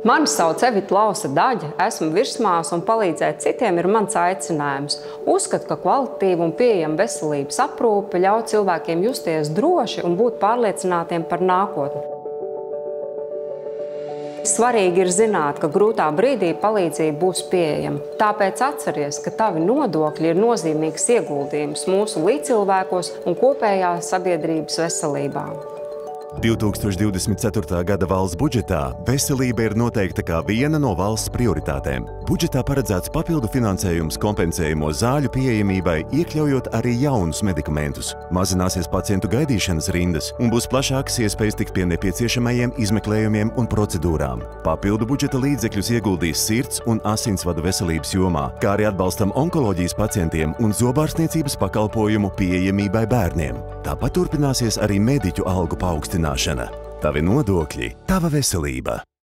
Mani sauc Evita Lausa Daģe, esmu virsmāsa un palīdzēt citiem ir mans aicinājums. Uzskatu, ka kvalitatīva un pieejama veselības aprūpe ļauj cilvēkiem justies droši un būt pārliecinātiem par nākotni. Svarīgi ir zināt, ka grūtā brīdī palīdzība būs pieejama. Tāpēc atceries, ka tavi nodokļi ir nozīmīgs ieguldījums mūsu līdzcilvēkos un kopējā sabiedrības veselībā. 2024. gada valsts budžetā veselība ir noteikta kā viena no valsts prioritātēm. Budžetā paredzēts papildu finansējums kompensējamo zāļu pieejamībai, iekļaujot arī jaunus medikamentus. Mazināsies pacientu gaidīšanas rindas un būs plašākas iespējas tikt pie nepieciešamajiem izmeklējumiem un procedūrām. Papildu budžeta līdzekļus ieguldīs sirds un asinsvadu veselības jomā, kā arī atbalstam onkoloģijas pacientiem un zobārstniecības pakalpojumu pieejamībai bērniem. Tāpat turpināsies arī mediķu algu paaugstināšana. Tavi nodokļi, tava veselība.